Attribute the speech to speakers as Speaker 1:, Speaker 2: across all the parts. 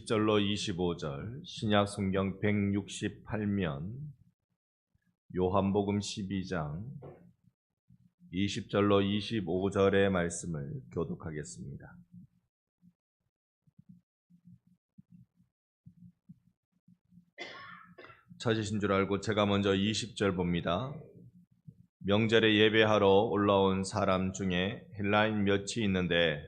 Speaker 1: 20절로 25절 신약 성경 168면 요한복음 12장 20절로 25절의 말씀을 교독하겠습니다. 찾으신 줄 알고 제가 먼저 20절 봅니다. 명절에 예배하러 올라온 사람 중에 헬라인 몇이 있는데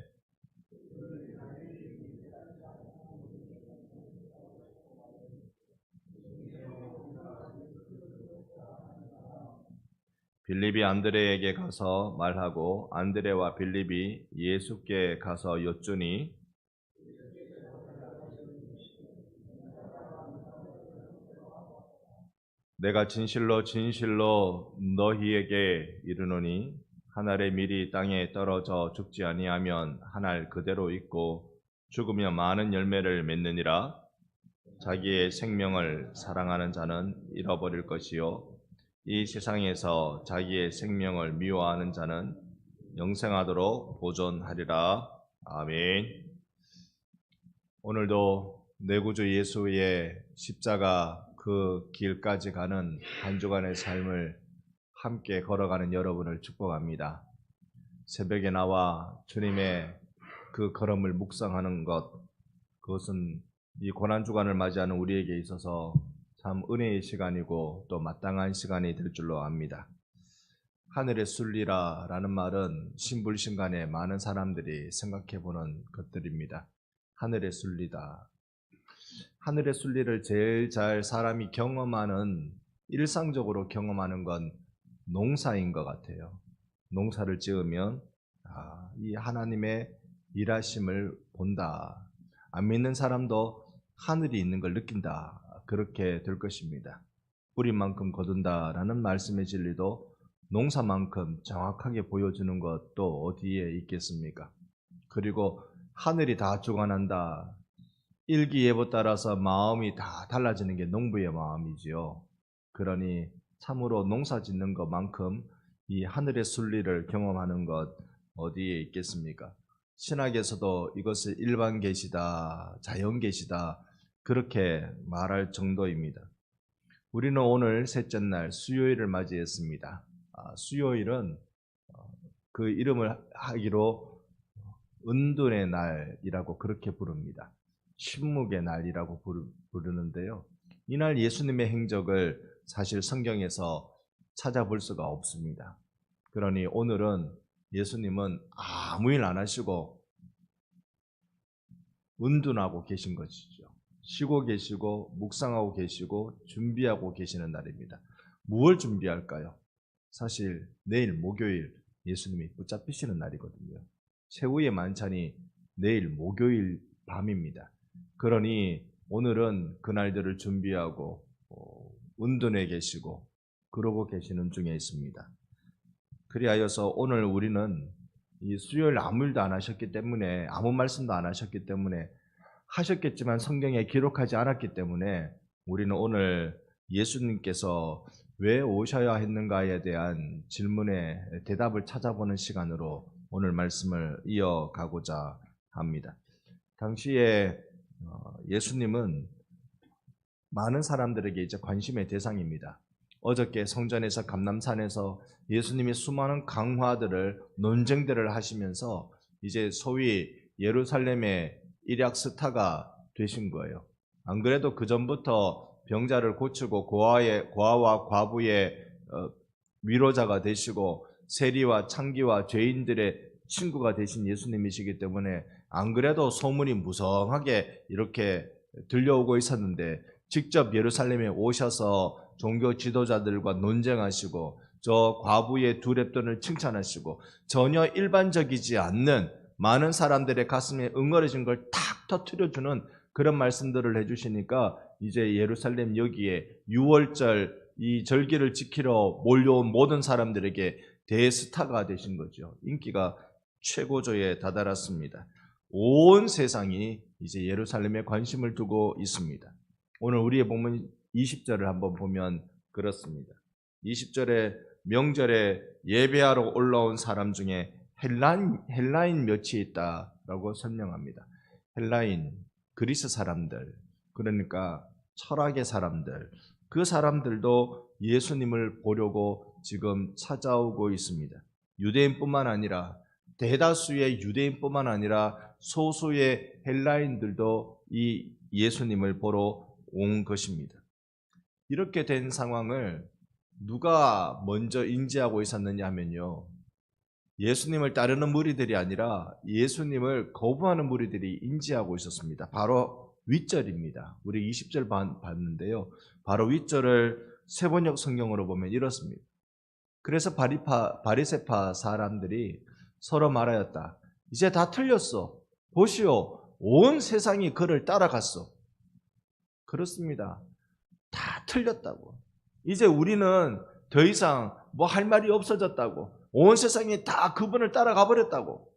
Speaker 1: 빌립이 안드레에게 가서 말하고 안드레와 빌립이 예수께 가서 여쭈니 내가 진실로 진실로 너희에게 이르노니 한 알의 밀이 땅에 떨어져 죽지 아니하면 한 알 그대로 있고 죽으며 많은 열매를 맺느니라. 자기의 생명을 사랑하는 자는 잃어버릴 것이요 이 세상에서 자기의 생명을 미워하는 자는 영생하도록 보존하리라. 아멘. 오늘도 내 구주 예수의 십자가 그 길까지 가는 한 주간의 삶을 함께 걸어가는 여러분을 축복합니다. 새벽에 나와 주님의 그 걸음을 묵상하는 것, 그것은 이 고난주간을 맞이하는 우리에게 있어서 참 은혜의 시간이고 또 마땅한 시간이 될 줄로 압니다. 하늘의 순리라라는 말은 신불신간에 많은 사람들이 생각해보는 것들입니다. 하늘의 순리다. 하늘의 순리를 제일 잘 사람이 경험하는, 일상적으로 경험하는 건 농사인 것 같아요. 농사를 지으면 이 하나님의 일하심을 본다. 안 믿는 사람도 하늘이 있는 걸 느낀다. 그렇게 될 것입니다. 뿌린 만큼 거둔다라는 말씀의 진리도 농사만큼 정확하게 보여주는 것도 어디에 있겠습니까? 그리고 하늘이 다 주관한다. 일기예보 따라서 마음이 다 달라지는 게 농부의 마음이지요. 그러니 참으로 농사 짓는 것만큼 이 하늘의 순리를 경험하는 것 어디에 있겠습니까? 신학에서도 이것을 일반 계시다, 자연 계시다 그렇게 말할 정도입니다. 우리는 오늘 셋째 날 수요일을 맞이했습니다. 수요일은 그 이름을 하기로 은둔의 날이라고 그렇게 부릅니다. 침묵의 날이라고 부르는데요. 이날 예수님의 행적을 사실 성경에서 찾아볼 수가 없습니다. 그러니 오늘은 예수님은 아무 일 안 하시고 은둔하고 계신 것이죠. 쉬고 계시고 묵상하고 계시고 준비하고 계시는 날입니다. 무엇을 준비할까요? 사실 내일 목요일 예수님이 붙잡히시는 날이거든요. 최후의 만찬이 내일 목요일 밤입니다. 그러니 오늘은 그날들을 준비하고 은둔해 계시고 그러고 계시는 중에 있습니다. 그리하여서 오늘 우리는 이 수요일 아무 일도 안 하셨기 때문에, 아무 말씀도 안 하셨기 때문에, 하셨겠지만 성경에 기록하지 않았기 때문에 우리는 오늘 예수님께서 왜 오셔야 했는가에 대한 질문에 대답을 찾아보는 시간으로 오늘 말씀을 이어가고자 합니다. 당시에 예수님은 많은 사람들에게 이제 관심의 대상입니다. 어저께 성전에서 감람산에서 예수님이 수많은 강화들을, 논쟁들을 하시면서 이제 소위 예루살렘의 일약 스타가 되신 거예요. 안 그래도 그 전부터 병자를 고치고 고아와 과부의 위로자가 되시고 세리와 창기와 죄인들의 친구가 되신 예수님이시기 때문에 안 그래도 소문이 무성하게 이렇게 들려오고 있었는데 직접 예루살렘에 오셔서 종교 지도자들과 논쟁하시고 저 과부의 두 랩돈을 칭찬하시고 전혀 일반적이지 않는 많은 사람들의 가슴에 응어려진 걸 탁 터뜨려주는 그런 말씀들을 해주시니까 이제 예루살렘 여기에 6월절 이 절기를 지키러 몰려온 모든 사람들에게 대스타가 되신 거죠. 인기가 최고조에 다다랐습니다. 온 세상이 이제 예루살렘에 관심을 두고 있습니다. 오늘 우리의 본문 20절을 한번 보면 그렇습니다. 20절에 명절에 예배하러 올라온 사람 중에 헬라인 몇이 있다라고 설명합니다. 헬라인, 그리스 사람들, 그러니까 철학의 사람들, 그 사람들도 예수님을 보려고 지금 찾아오고 있습니다. 유대인뿐만 아니라 대다수의 유대인뿐만 아니라 소수의 헬라인들도 이 예수님을 보러 온 것입니다. 이렇게 된 상황을 누가 먼저 인지하고 있었느냐 하면요, 예수님을 따르는 무리들이 아니라 예수님을 거부하는 무리들이 인지하고 있었습니다. 바로 윗절입니다. 우리 20절 봤는데요, 바로 윗절을 세번역 성경으로 보면 이렇습니다. 그래서 바리새파 사람들이 서로 말하였다. 이제 다 틀렸어. 보시오, 온 세상이 그를 따라갔어. 그렇습니다. 다 틀렸다고. 이제 우리는 더 이상 뭐 할 말이 없어졌다고. 온 세상이 다 그분을 따라가 버렸다고.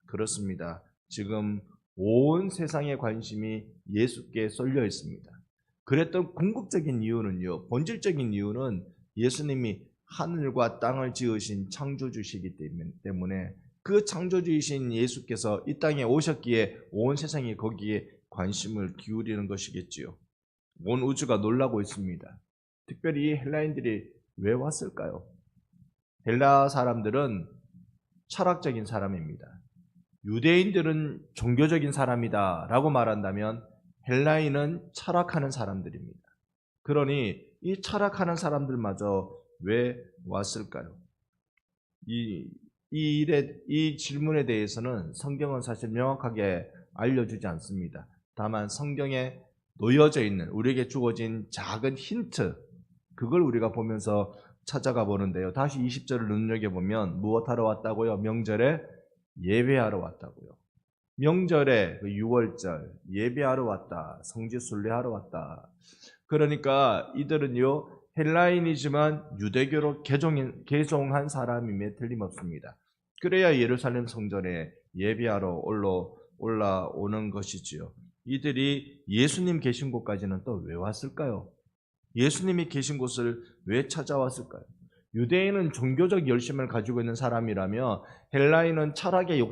Speaker 1: 그렇습니다. 지금 온 세상의 관심이 예수께 쏠려 있습니다. 그랬던 궁극적인 이유는요, 본질적인 이유는 예수님이 하늘과 땅을 지으신 창조주시기 때문에 그 창조주이신 예수께서 이 땅에 오셨기에 온 세상이 거기에 관심을 기울이는 것이겠지요. 온 우주가 놀라고 있습니다. 특별히 이 헬라인들이 왜 왔을까요? 헬라 사람들은 철학적인 사람입니다. 유대인들은 종교적인 사람이다 라고 말한다면 헬라인은 철학하는 사람들입니다. 그러니 이 철학하는 사람들마저 왜 왔을까요? 이 질문에 대해서는 성경은 사실 명확하게 알려주지 않습니다. 다만 성경에 놓여져 있는, 우리에게 주어진 작은 힌트, 그걸 우리가 보면서 찾아가 보는데요. 다시 20절을 눈여겨보면 무엇하러 왔다고요? 명절에 예배하러 왔다고요. 명절에 6월절 예배하러 왔다, 성지 순례하러 왔다. 그러니까 이들은요, 헬라인이지만 유대교로 개종한 사람임에 틀림없습니다. 그래야 예루살렘 성전에 예배하러 올라오는 것이지요. 이들이 예수님 계신 곳까지는 또 왜 왔을까요? 예수님이 계신 곳을 왜 찾아왔을까요? 유대인은 종교적 열심을 가지고 있는 사람이라며 헬라인은 철학의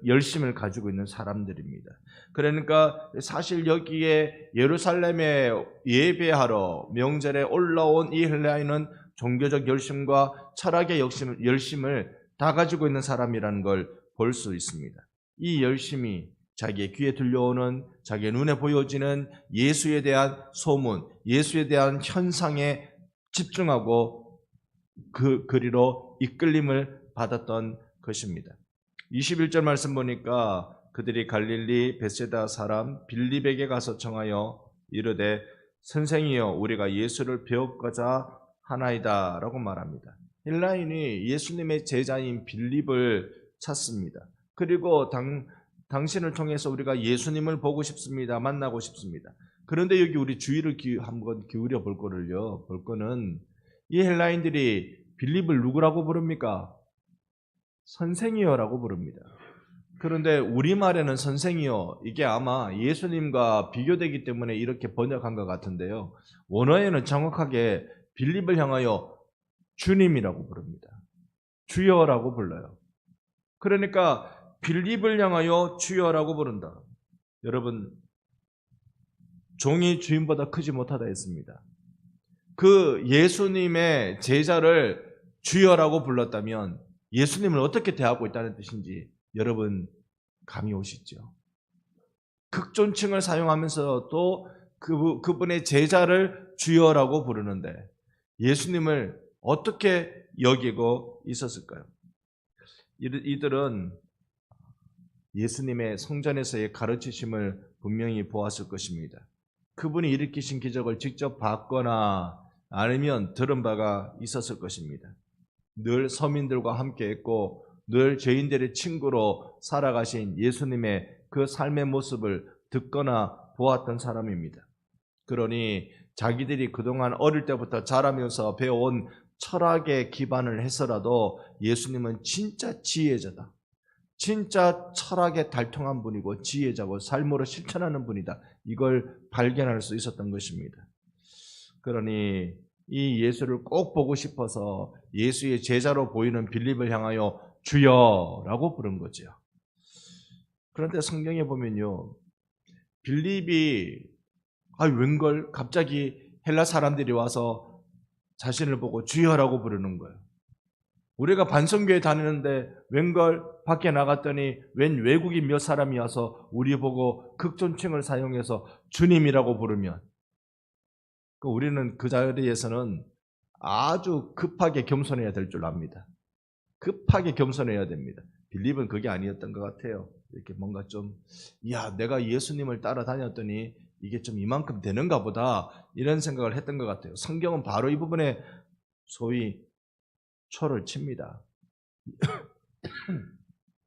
Speaker 1: 열심을 가지고 있는 사람들입니다. 그러니까 사실 여기에 예루살렘에 예배하러 명절에 올라온 이 헬라인은 종교적 열심과 철학의 열심을 다 가지고 있는 사람이라는 걸 볼 수 있습니다. 이 열심이 자기의 귀에 들려오는, 자기의 눈에 보여지는 예수에 대한 소문, 예수에 대한 현상에 집중하고 그리로 이끌림을 받았던 것입니다. 21절 말씀 보니까 그들이 갈릴리 벳세다 사람 빌립에게 가서 청하여 이르되 선생이여 우리가 예수를 배우고자 하나이다 라고 말합니다. 헬라인이 예수님의 제자인 빌립을 찾습니다. 그리고 당신을 통해서 우리가 예수님을 보고 싶습니다. 만나고 싶습니다. 그런데 여기 우리 주의를 한번 기울여 볼 거는 이 헬라인들이 빌립을 누구라고 부릅니까? 선생이여라고 부릅니다. 그런데 우리말에는 선생이여, 이게 아마 예수님과 비교되기 때문에 이렇게 번역한 것 같은데요. 원어에는 정확하게 빌립을 향하여 주님이라고 부릅니다. 주여라고 불러요. 그러니까 빌립을 향하여 주여라고 부른다. 여러분, 종이 주인보다 크지 못하다 했습니다. 그 예수님의 제자를 주여라고 불렀다면 예수님을 어떻게 대하고 있다는 뜻인지 여러분 감이 오시죠? 극존칭을 사용하면서 또 그분의 제자를 주여라고 부르는데 예수님을 어떻게 여기고 있었을까요? 이들은 예수님의 성전에서의 가르치심을 분명히 보았을 것입니다. 그분이 일으키신 기적을 직접 봤거나 아니면 들은 바가 있었을 것입니다. 늘 서민들과 함께 했고 늘 죄인들의 친구로 살아가신 예수님의 그 삶의 모습을 듣거나 보았던 사람입니다. 그러니 자기들이 그동안 어릴 때부터 자라면서 배워온 철학에 기반을 해서라도 예수님은 진짜 지혜자다, 진짜 철학에 달통한 분이고 지혜자고 삶으로 실천하는 분이다, 이걸 발견할 수 있었던 것입니다. 그러니 이 예수를 꼭 보고 싶어서 예수의 제자로 보이는 빌립을 향하여 주여라고 부른 거죠. 그런데 성경에 보면요, 빌립이 웬걸 갑자기 헬라 사람들이 와서 자신을 보고 주여라고 부르는 거예요. 우리가 반성교회 다니는데 웬걸 밖에 나갔더니 웬 외국인 몇 사람이 와서 우리 보고 극존칭을 사용해서 주님이라고 부르면 우리는 그 자리에서는 아주 급하게 겸손해야 될 줄 압니다. 급하게 겸손해야 됩니다. 빌립은 그게 아니었던 것 같아요. 이렇게 뭔가 좀 내가 예수님을 따라다녔더니 이게 좀 이만큼 되는가 보다 이런 생각을 했던 것 같아요. 성경은 바로 이 부분에 소위 초를 칩니다.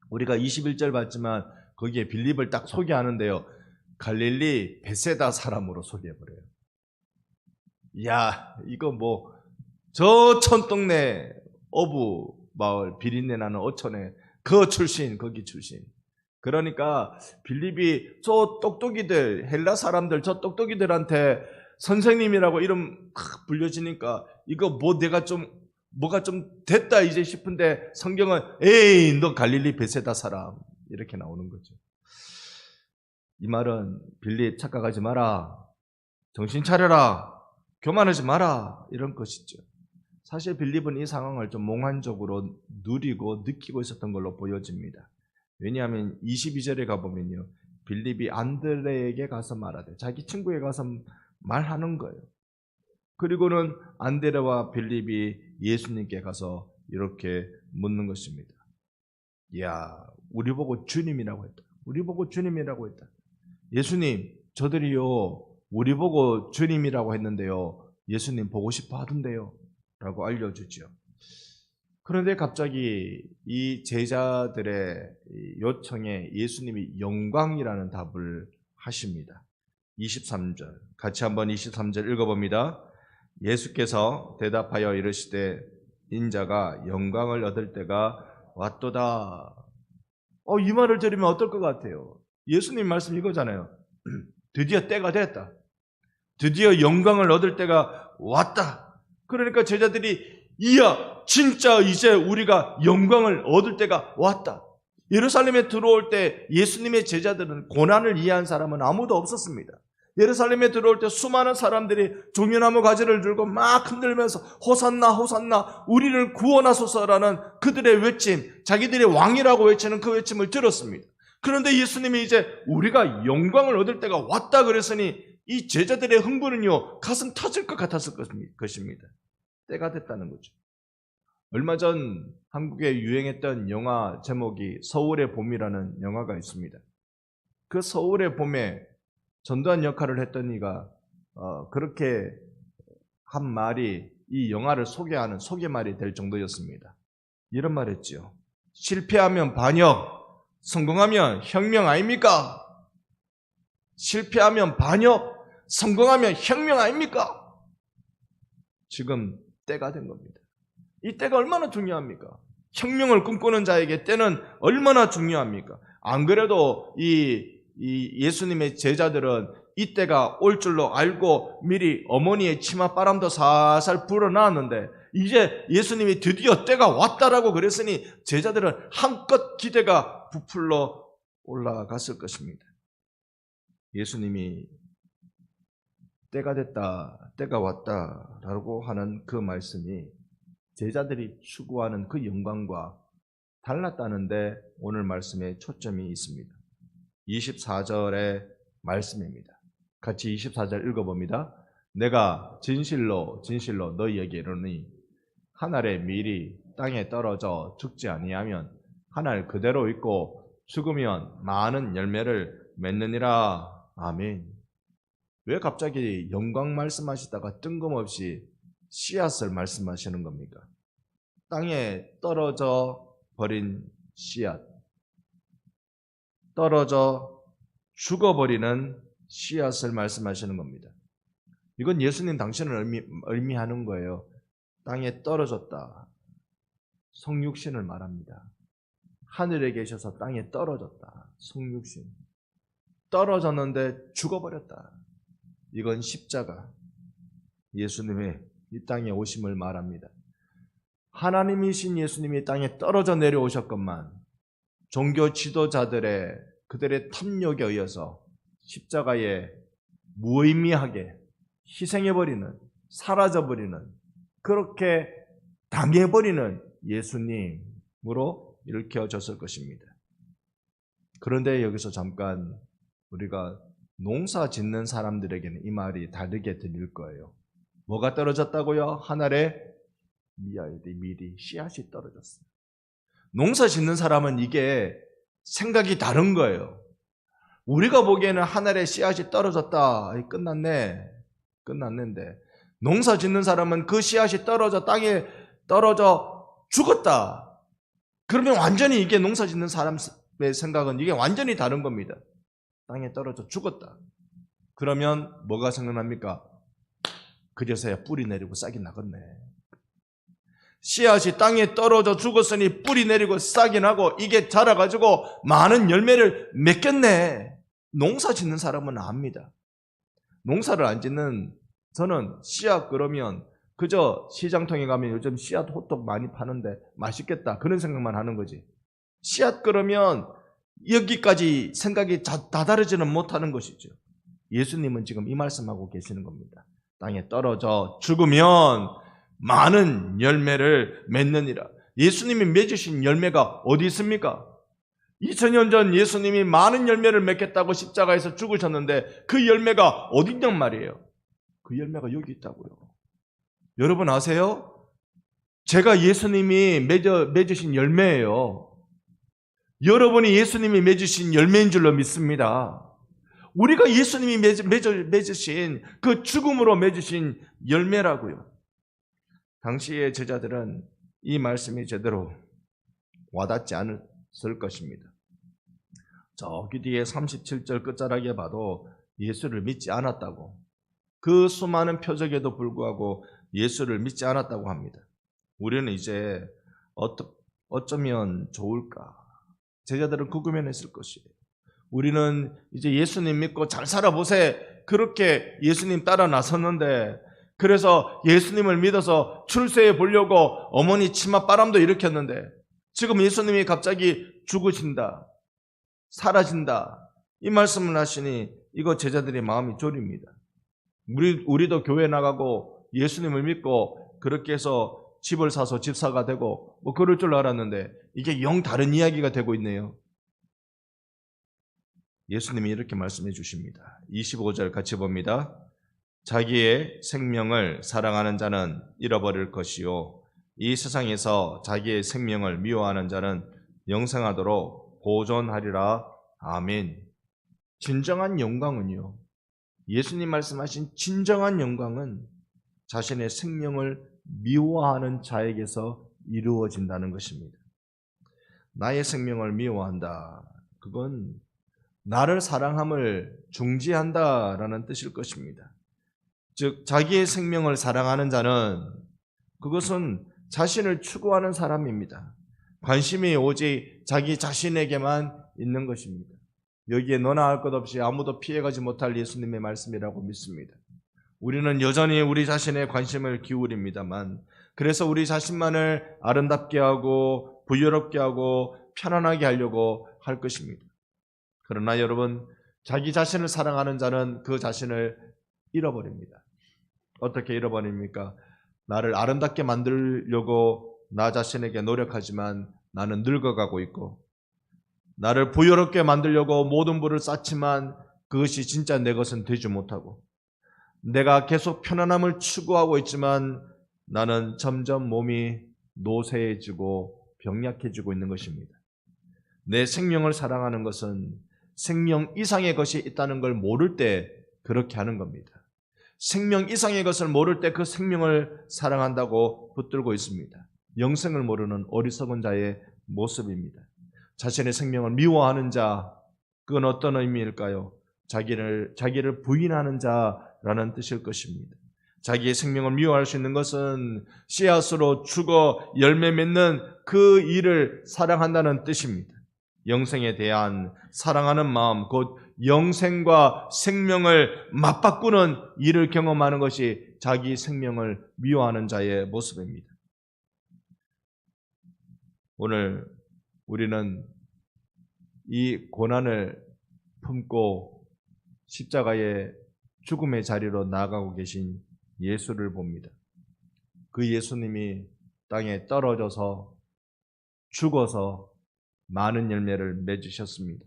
Speaker 1: 우리가 21절 봤지만 거기에 빌립을 딱 소개하는데요. 갈릴리 베세다 사람으로 소개해버려요. 이거 저 촌동네 어부 마을 비린내 나는 어촌에 거기 출신. 그러니까 빌립이 저 똑똑이들, 헬라 사람들 저 똑똑이들한테 선생님이라고 이름 불려지니까 이거 뭐가 좀 됐다 이제 싶은데 성경은 에이 너 갈릴리 베세다 사람 이렇게 나오는 거죠. 이 말은 빌립 착각하지 마라, 정신 차려라, 교만하지 마라 이런 것이죠. 사실 빌립은 이 상황을 좀 몽환적으로 누리고 느끼고 있었던 걸로 보여집니다. 왜냐하면 22절에 가보면요, 빌립이 안드레에게 가서 말하되 자기 친구에게 가서 말하는 거예요. 그리고는 안드레와 빌립이 예수님께 가서 이렇게 묻는 것입니다. 우리 보고 주님이라고 했다. 우리 보고 주님이라고 했다. 예수님, 저들이요 우리 보고 주님이라고 했는데요, 예수님 보고 싶어 하던데요 라고 알려주죠. 그런데 갑자기 이 제자들의 요청에 예수님이 영광이라는 답을 하십니다. 23절 같이 한번 23절 읽어봅니다. 예수께서 대답하여 이르시되 인자가 영광을 얻을 때가 왔도다. 이 말을 들으면 어떨 것 같아요? 예수님 말씀 이거잖아요. 드디어 때가 됐다. 드디어 영광을 얻을 때가 왔다. 그러니까 제자들이 진짜 이제 우리가 영광을 얻을 때가 왔다. 예루살렘에 들어올 때 예수님의 제자들은 고난을 이해한 사람은 아무도 없었습니다. 예루살렘에 들어올 때 수많은 사람들이 종려나무 가지를 들고 막 흔들면서 호산나 호산나 우리를 구원하소서라는 그들의 외침, 자기들의 왕이라고 외치는 그 외침을 들었습니다. 그런데 예수님이 이제 우리가 영광을 얻을 때가 왔다 그랬으니 이 제자들의 흥분은요 가슴 터질 것 같았을 것입니다. 때가 됐다는 거죠. 얼마 전 한국에 유행했던 영화 제목이 서울의 봄이라는 영화가 있습니다. 그 서울의 봄에 전두환 역할을 했던 이가 그렇게 한 말이 이 영화를 소개하는 소개말이 될 정도였습니다. 이런 말 했지요. 실패하면 반역, 성공하면 혁명 아닙니까? 실패하면 반역, 성공하면 혁명 아닙니까? 지금 때가 된 겁니다. 이 때가 얼마나 중요합니까? 혁명을 꿈꾸는 자에게 때는 얼마나 중요합니까? 안 그래도 이 예수님의 제자들은 이 때가 올 줄로 알고 미리 어머니의 치맛바람도 살살 불어넣었는데 이제 예수님이 드디어 때가 왔다라고 그랬으니 제자들은 한껏 기대가 부풀러 올라갔을 것입니다. 예수님이 때가 됐다, 때가 왔다라고 하는 그 말씀이 제자들이 추구하는 그 영광과 달랐다는데 오늘 말씀에 초점이 있습니다. 24절의 말씀입니다. 같이 24절 읽어봅니다. 내가 진실로 진실로 너희에게 이르노니 한 알의 밀이 땅에 떨어져 죽지 아니하면 한 알 그대로 있고 죽으면 많은 열매를 맺느니라. 아멘. 왜 갑자기 영광 말씀하시다가 뜬금없이 씨앗을 말씀하시는 겁니까? 땅에 떨어져 버린 씨앗, 떨어져 죽어버리는 씨앗을 말씀하시는 겁니다. 이건 예수님 당신을 의미하는 거예요. 땅에 떨어졌다. 성육신을 말합니다. 하늘에 계셔서 땅에 떨어졌다. 성육신. 떨어졌는데 죽어버렸다. 이건 십자가. 예수님의 이 땅에 오심을 말합니다. 하나님이신 예수님이 땅에 떨어져 내려오셨건만 종교 지도자들의 그들의 탐욕에 의해서 십자가에 무의미하게 희생해버리는, 사라져버리는, 그렇게 당해버리는 예수님으로 일으켜졌을 것입니다. 그런데 여기서 잠깐 우리가 농사 짓는 사람들에게는 이 말이 다르게 들릴 거예요. 뭐가 떨어졌다고요? 하늘에 미리 씨앗이 떨어졌어요. 농사 짓는 사람은 이게 생각이 다른 거예요. 우리가 보기에는 하늘에 씨앗이 떨어졌다, 끝났는데 농사 짓는 사람은 그 씨앗이 떨어져 땅에 떨어져 죽었다. 그러면 완전히 이게 농사 짓는 사람의 생각은 이게 완전히 다른 겁니다. 땅에 떨어져 죽었다. 그러면 뭐가 생각납니까? 그제서야 뿌리 내리고 싹이 나겠네. 씨앗이 땅에 떨어져 죽었으니 뿌리 내리고 싹이 나고 이게 자라가지고 많은 열매를 맺겠네. 농사 짓는 사람은 압니다. 농사를 안 짓는 저는 씨앗 그러면 그저 시장통에 가면 요즘 씨앗 호떡 많이 파는데 맛있겠다 그런 생각만 하는 거지. 씨앗 그러면 여기까지 생각이 다다르지는 못하는 것이죠. 예수님은 지금 이 말씀하고 계시는 겁니다. 땅에 떨어져 죽으면 많은 열매를 맺느니라. 예수님이 맺으신 열매가 어디 있습니까? 2000년 전 예수님이 많은 열매를 맺겠다고 십자가에서 죽으셨는데 그 열매가 어디 있냔 말이에요. 그 열매가 여기 있다고요. 여러분 아세요? 제가 예수님이 맺으신 열매예요. 여러분이 예수님이 맺으신 열매인 줄로 믿습니다. 우리가 예수님이 맺으신 그 죽음으로 맺으신 열매라고요. 당시의 제자들은 이 말씀이 제대로 와닿지 않았을 것입니다. 저기 뒤에 37절 끝자락에 봐도 예수를 믿지 않았다고, 그 수많은 표적에도 불구하고 예수를 믿지 않았다고 합니다. 우리는 이제 어쩌면 좋을까? 제자들은 궁금해했을 것이에요. 우리는 이제 예수님 믿고 잘 살아보세. 그렇게 예수님 따라 나섰는데, 그래서 예수님을 믿어서 출세해 보려고 어머니 치맛 바람도 일으켰는데 지금 예수님이 갑자기 죽으신다, 사라진다 이 말씀을 하시니 이거 제자들의 마음이 졸입니다. 우리도 교회 나가고 예수님을 믿고 그렇게 해서 집을 사서 집사가 되고 뭐 그럴 줄 알았는데 이게 영 다른 이야기가 되고 있네요. 예수님이 이렇게 말씀해 주십니다. 25절 같이 봅니다. 자기의 생명을 사랑하는 자는 잃어버릴 것이요 이 세상에서 자기의 생명을 미워하는 자는 영생하도록 보존하리라. 아멘. 진정한 영광은요, 예수님 말씀하신 진정한 영광은 자신의 생명을 미워하는 자에게서 이루어진다는 것입니다. 나의 생명을 미워한다, 그건 나를 사랑함을 중지한다라는 뜻일 것입니다. 즉 자기의 생명을 사랑하는 자는 그것은 자신을 추구하는 사람입니다. 관심이 오직 자기 자신에게만 있는 것입니다. 여기에 너나 할 것 없이 아무도 피해가지 못할 예수님의 말씀이라고 믿습니다. 우리는 여전히 우리 자신에 관심을 기울입니다만, 그래서 우리 자신만을 아름답게 하고 부유롭게 하고 편안하게 하려고 할 것입니다. 그러나 여러분, 자기 자신을 사랑하는 자는 그 자신을 잃어버립니다. 어떻게 잃어버립니까? 나를 아름답게 만들려고 나 자신에게 노력하지만 나는 늙어가고 있고, 나를 부유롭게 만들려고 모든 부를 쌓지만 그것이 진짜 내 것은 되지 못하고, 내가 계속 편안함을 추구하고 있지만 나는 점점 몸이 노쇠해지고 병약해지고 있는 것입니다. 내 생명을 사랑하는 것은 생명 이상의 것이 있다는 걸 모를 때 그렇게 하는 겁니다. 생명 이상의 것을 모를 때 그 생명을 사랑한다고 붙들고 있습니다. 영생을 모르는 어리석은 자의 모습입니다. 자신의 생명을 미워하는 자, 그건 어떤 의미일까요? 자기를 부인하는 자라는 뜻일 것입니다. 자기의 생명을 미워할 수 있는 것은 씨앗으로 죽어 열매 맺는 그 일을 사랑한다는 뜻입니다. 영생에 대한 사랑하는 마음, 곧 영생과 생명을 맞바꾸는 일을 경험하는 것이 자기 생명을 미워하는 자의 모습입니다. 오늘 우리는 이 고난을 품고 십자가의 죽음의 자리로 나아가고 계신 예수를 봅니다. 그 예수님이 땅에 떨어져서 죽어서 많은 열매를 맺으셨습니다.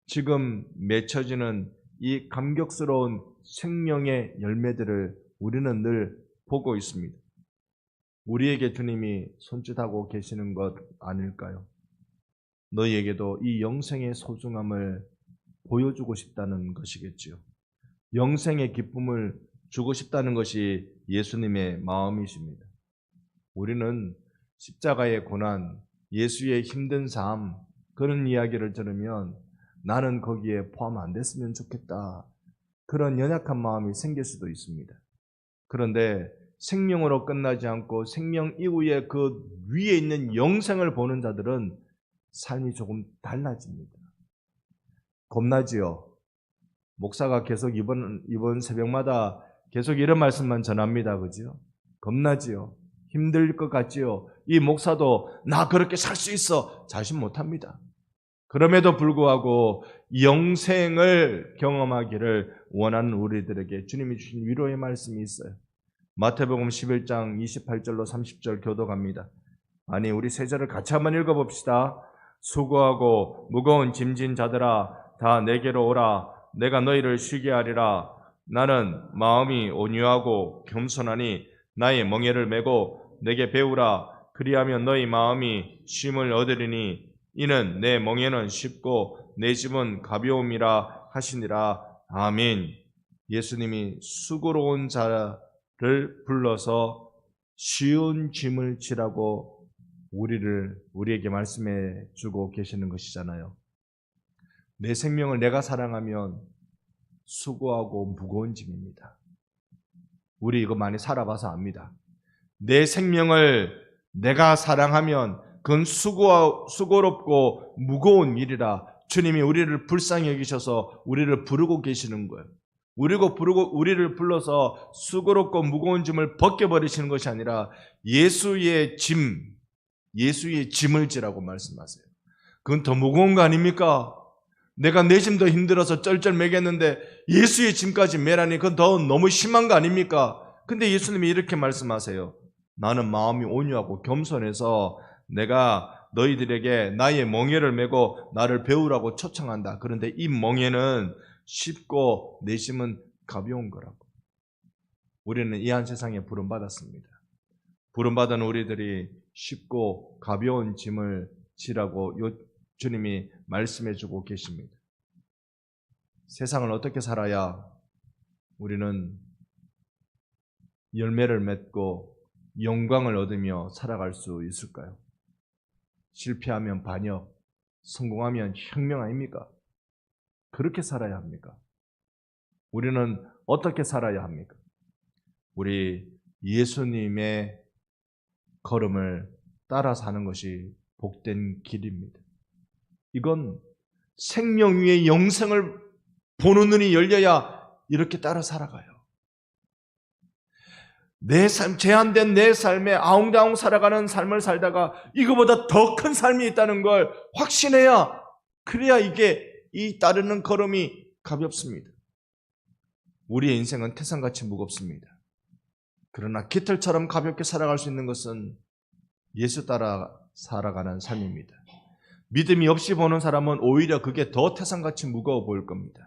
Speaker 1: 지금 맺혀지는 이 감격스러운 생명의 열매들을 우리는 늘 보고 있습니다. 우리에게 주님이 손짓하고 계시는 것 아닐까요? 너희에게도 이 영생의 소중함을 보여주고 싶다는 것이겠지요. 영생의 기쁨을 주고 싶다는 것이 예수님의 마음이십니다. 우리는 십자가의 고난, 예수의 힘든 삶, 그런 이야기를 들으면 나는 거기에 포함 안 됐으면 좋겠다. 그런 연약한 마음이 생길 수도 있습니다. 그런데 생명으로 끝나지 않고 생명 이후에 그 위에 있는 영생을 보는 자들은 삶이 조금 달라집니다. 겁나지요? 목사가 계속 이번 새벽마다 계속 이런 말씀만 전합니다. 그죠? 겁나지요? 힘들 것 같지요? 이 목사도 나 그렇게 살 수 있어. 자신 못합니다. 그럼에도 불구하고 영생을 경험하기를 원하는 우리들에게 주님이 주신 위로의 말씀이 있어요. 마태복음 11장 28절로 30절 교독합니다. 아니 우리 세 절을 같이 한번 읽어봅시다. 수고하고 무거운 짐진 자들아 다 내게로 오라. 내가 너희를 쉬게 하리라. 나는 마음이 온유하고 겸손하니 나의 멍에를 메고 내게 배우라. 그리하면 너희 마음이 쉼을 얻으리니 이는 내 멍에는 쉽고 내 짐은 가벼움이라 하시니라. 아멘. 예수님이 수고로운 자를 불러서 쉬운 짐을 지라고 우리에게 말씀해 주고 계시는 것이잖아요. 내 생명을 내가 사랑하면 수고하고 무거운 짐입니다. 우리 이거 많이 살아봐서 압니다. 내 생명을 내가 사랑하면 그건 수고롭고 무거운 일이라 주님이 우리를 불쌍히 여기셔서 우리를 부르고 계시는 거예요. 우리를 불러서 수고롭고 무거운 짐을 벗겨버리시는 것이 아니라 예수의 짐을 지라고 말씀하세요. 그건 더 무거운 거 아닙니까? 내가 내 짐도 힘들어서 쩔쩔 매겠는데 예수의 짐까지 매라니 그건 더 너무 심한 거 아닙니까? 근데 예수님이 이렇게 말씀하세요. 나는 마음이 온유하고 겸손해서 내가 너희들에게 나의 멍에를 메고 나를 배우라고 초청한다. 그런데 이 멍에는 쉽고 내 짐은 가벼운 거라고. 우리는 이 한 세상에 부름받았습니다. 부름받은 우리들이 쉽고 가벼운 짐을 지라고 주님이 말씀해주고 계십니다. 세상을 어떻게 살아야 우리는 열매를 맺고 영광을 얻으며 살아갈 수 있을까요? 실패하면 반역, 성공하면 혁명 아닙니까? 그렇게 살아야 합니까? 우리는 어떻게 살아야 합니까? 우리 예수님의 걸음을 따라 사는 것이 복된 길입니다. 이건 생명 위에 영생을 보는 눈이 열려야 이렇게 따라 살아가요. 내 삶, 제한된 내 삶에 아웅다웅 살아가는 삶을 살다가 이거보다 더 큰 삶이 있다는 걸 확신해야, 그래야 이 따르는 걸음이 가볍습니다. 우리의 인생은 태산같이 무겁습니다. 그러나 깃털처럼 가볍게 살아갈 수 있는 것은 예수 따라 살아가는 삶입니다. 믿음이 없이 보는 사람은 오히려 그게 더 태산같이 무거워 보일 겁니다.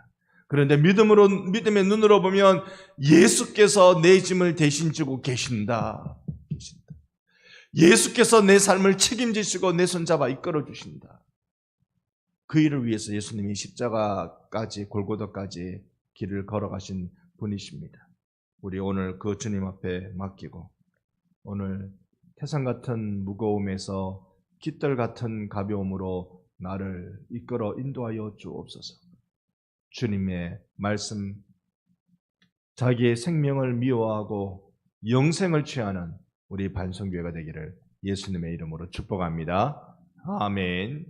Speaker 1: 그런데 믿음의 눈으로 보면 예수께서 내 짐을 대신 지고 계신다. 예수께서 내 삶을 책임지시고 내 손잡아 이끌어 주신다. 그 일을 위해서 예수님이 십자가까지 골고다까지 길을 걸어가신 분이십니다. 우리 오늘 그 주님 앞에 맡기고 오늘 태산 같은 무거움에서 깃털 같은 가벼움으로 나를 이끌어 인도하여 주옵소서. 주님의 말씀, 자기의 생명을 미워하고 영생을 취하는 우리 반성교회가 되기를 예수님의 이름으로 축복합니다. 아멘.